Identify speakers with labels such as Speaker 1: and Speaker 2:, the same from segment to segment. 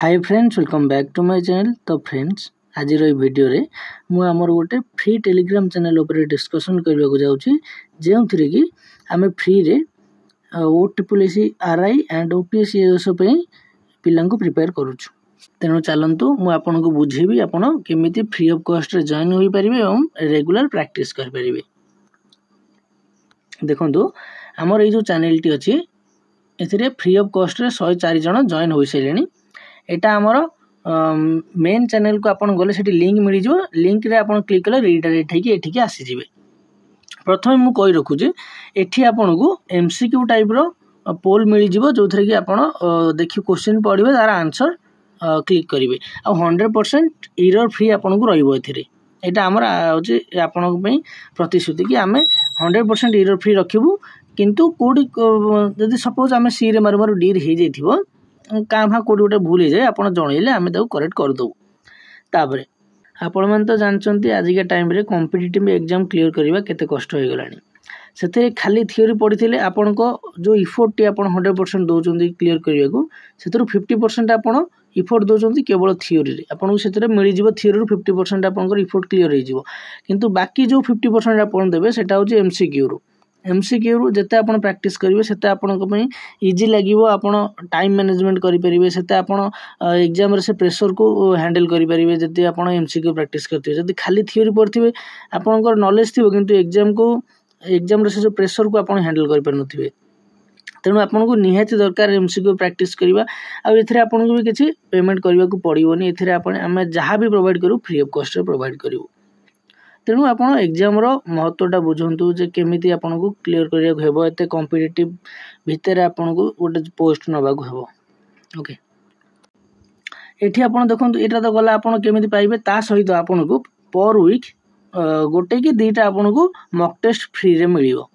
Speaker 1: Hi friends, welcome back to my channel. तो friends, आज video रे मु आमर गोटे फ्री टेलीग्राम चैनल ऊपर डिस्कशन करने को जाऊँगी, जो थी कि आम फ्री रे OSSC RI and OPSC S पिला प्रिपेयर करुचु। तेणु चलतु मुझे बुझेबी आप केमी फ्री ऑफ कॉस्ट रे जॉइन हो पारे और रेगुलर प्रैक्टिस करें। देखो आमर ये जो चैनल टी अच्छी ए फ्री ऑफ कॉस्ट रे 104 जन जॉइन हो सारे। एटा आमर मेन चैनल को आपन गले सेठी लिंक मिल जो लिंक रे आपन क्लिक कले रिडायरेक्ट होगी एठिके आसी जिवे। प्रथम मु कहि रखु जे एठी आपन को MCQ टाइप रो पोल मिल जिवो, जो थरे कि आपन देखि क्वेश्चन पढिबे तार आंसर क्लिक करिवे आ 100% एरर फ्री आपन को रहइबो। एथिरे एटा हमर होचे आपन को पई प्रतिश्रुति कि आमे 100% एरर फ्री रखिबु। किंतु कोडी जदि सपोज आमे सी रे मारु डी रे हे जइथिबो क्या कौट गोटे भूल हो जाए आप जनइले आम करेक्ट करदे। तापर आपण मैंने तो जानते आजिका टाइम रे कॉम्पिटिटिव एग्जाम क्लियर करवा केते कष्ट हो गलानी। से खाली थियोरी पढ़ी आपण को जो इफोर्ट टी आप 100% दौरान क्लियर करने को से 50% आप इफोर्ट दौरान केवल थियोरी आपको से मिल जाव। थियोरी 50% आप इफोर्ट क्लियर हो, बाकी जो 50% आप देवे से MCQ रू। MCQ रू जिते आप प्रैक्टिस करेंगे से आपन इजी लगे, आप टाइम मैनेजमेंट करेंगे, से आप एग्जाम से प्रेशर को हैंडल करेंगे। जब आप MCQ प्रैक्टिस करते जब खाली थियोरी पढ़े आपंकर नॉलेज थी किंतु एग्जाम से जो प्रेशर को आप हैंडल कर तेणु आपन को निहाती दरकार MCQ प्रैक्टिस करवा। आउ आपन को भी किसी पेमेंट करने को पड़ोनी। आम जहाँ भी प्रोवाइड करूँ फ्री ऑफ कॉस्ट प्रोवाइड करूँ। तेणु आप एग्जाम महत्वटा बुझंतु जे केमिति आपन को क्लियर करिया को हेबो। एते कॉम्पिटिटिव भितर आपन को गोटे पोस्ट नबा को हेबो। ओके, एठी आपन देखंतु एटा तो गला आपन केमिति पाइबे। ता सहित आपन को पर वीक गोटे कि दुईटा आपन को मॉक टेस्ट फ्री रे मिलिबो।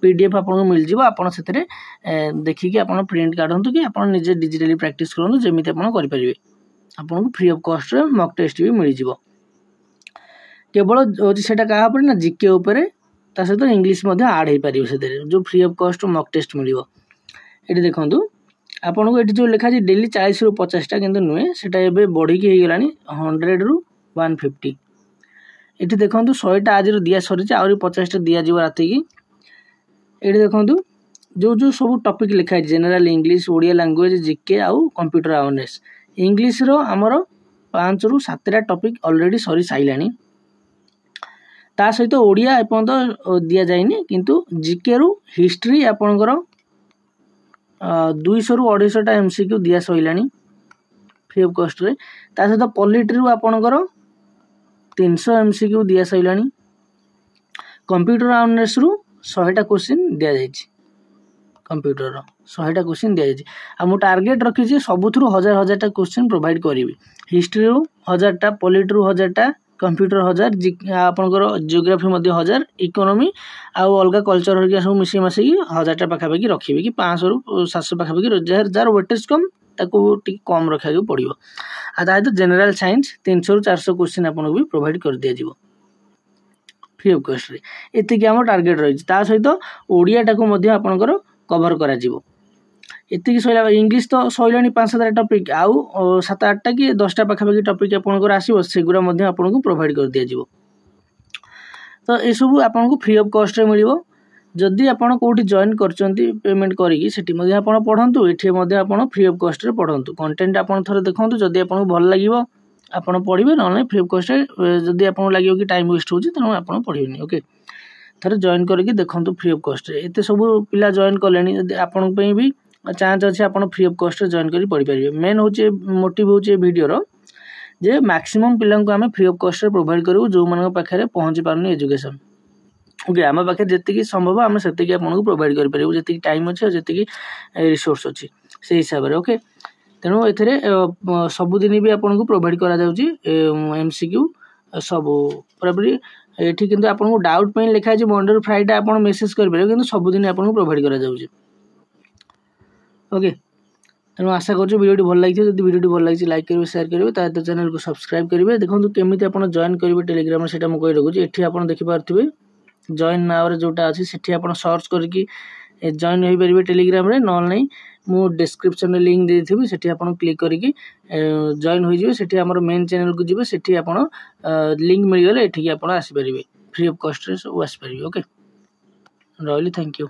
Speaker 1: PDF आपन को मिल जिवो। आपन सेतरे देखि कि आपन प्रिंट काढंतु कि आपन निजे डिजिटली प्रैक्टिस करंतु जेमिति आपन करि परिबे। आपन को फ्री ऑफ कॉस्ट रे मॉक टेस्ट भी मिल जिवो। केवल से क्या GK उपरे ता सहित इंग्लिश आड हो पार से जो free of cost mock test मिल। ये देखो आपन को ये जो लिखा डेली 40 ରୁ 50टा कि नुहे से बढ़िकी हो गला 100 ରୁ 150। ये देखो 100टा आज दिया सरी आहरी 50टा दिज्व राति की। ये देखो जो जो सब टॉपिक लिखाई general English, Odia language, GK आउ कंप्यूटर अवेयरनेस। इंग्लिश रो हमर 5 ରୁ 7टा टॉपिक ऑलरेडी सरी साइलानी। ता सहित ओडिया एपर्यंत दि जाइनी, किंतु GK रू हिस्ट्री आपणकर 200 ରୁ 250टा MCQ दिया सइलानी फ्री ऑफ कॉस्ट रे। ता सहित पॉलिटी रू आपणकर 300 MCQ दिया सइलानी। कंप्यूटर अवेयरनेस रू 100टा क्वेश्चन दिया जाइछि। कंप्यूटर रो 100टा क्वेश्चन दिया जाइछि। आ मु टार्गेट रखी छी सबुथुरु 1000टा क्वेश्चन प्रोवाइड करिवि। हिस्ट्री रू 1000टा, पॉलिटी रू 1000टा, कंप्यूटर 1000, आपनकर जियोग्राफी 1000, इकोनॉमी आउ अलग कल्चर हरिया सब मिसी मासी 1000टा पाखापाखि रखिबे कि 500 ରୁ 700 पाखापाखि जार वेटेज कम ताको टिक कम रखा पड़ो। आ ताहित जनरल साइंस 300 ରୁ 400 क्वेश्चन आपन भी प्रोवाइड कर दिया जिवो फ्री ऑफ कॉस्ट रे। एतिकी हमर टार्गेट रही। ता सहित ओडिया टाको मध्य आपनकर कवर करा जिवो। एतिकी सइला। इंग्लिश तो सइलानी 5-7टा टॉपिक आउ 7-8टा कि 10टा पाखापाखि टॉपिक आपनकर आसीबो सेगुरा मध्य आपन को प्रोवाइड कर दिया जिवो। तो ए सब आपन को फ्री ऑफ कॉस्ट रे मिलिबो। जदि आपन कोठी जॉइन करचंती पेमेंट करिकि सेठी मध्य आपन पढंतु, एठी मध्य आपन फ्री ऑफ कॉस्ट रे पढंतु। कंटेंट आपन थरे देखंतु, जदि आपन भल लागिवो आपन पढिबे, न फ्री ऑफ कॉस्ट रे जदि आपन लागिवो कि टाइम वेस्ट होची तनो आपन पढिबेनी। ओके, थरे जॉइन करके देखंतु फ्री ऑफ कॉस्ट रे। एते सब पिला जॉइन करलेनी, जदि आपन पई भी चांस अच्छे आप फ्री ऑफ कॉस्ट जॉइन कर पढ़ी पारे। मेन होचे मोटिव होचे वीडियो जे मैक्सिमम पिला को आम फ्री ऑफ कॉस्ट प्रोवाइड करूँ जो मान पाखे पहुँची पारनी एजुकेशन। ओके, आम पाखे जी संभव आम से आपको प्रोवाइड करें जी टाइम अच्छे और जी रिसोर्स अच्छी से हिसाब से। ओके, तेणु ए सबुदिन भी आपको प्रोवाइड करा MCQ सब पूरापूरी एठी। किंतु आपको डाउट पे लिखा है मंडे ରୁ फ्राइडे आप मेसेज करेंगे, किंतु सबुदिन आपको प्रोवाइड करा। ओके, तेणु आशा करूँ वीडियो भल लगी। जब वीडियो भल लगी लाइक करेंगे, शेयर करेंगे, तो चैनल को सब्सक्राइब करेंगे। देखो केमी आप जॉइन करेंगे टेलीग्राम से मुझे रखुच्छी। एठी आप देखिपे जॉइन नाउ जोटा अच्छी से सर्च करके जॉइन हो पारे टेलीग्राम रे, न नहीं मु डिस्क्रिप्शन लिंक देथिबि सेठी आपण क्लिक करिकि जॉइन होई जिवे सेठी हमर मेन चैनल को जिवे सेठी आपण लिंक मिल गले एठी आपण आसी परिबे फ्री ऑफ कॉस्ट रे सब आसी परिबे ओके रहली थैंक यू।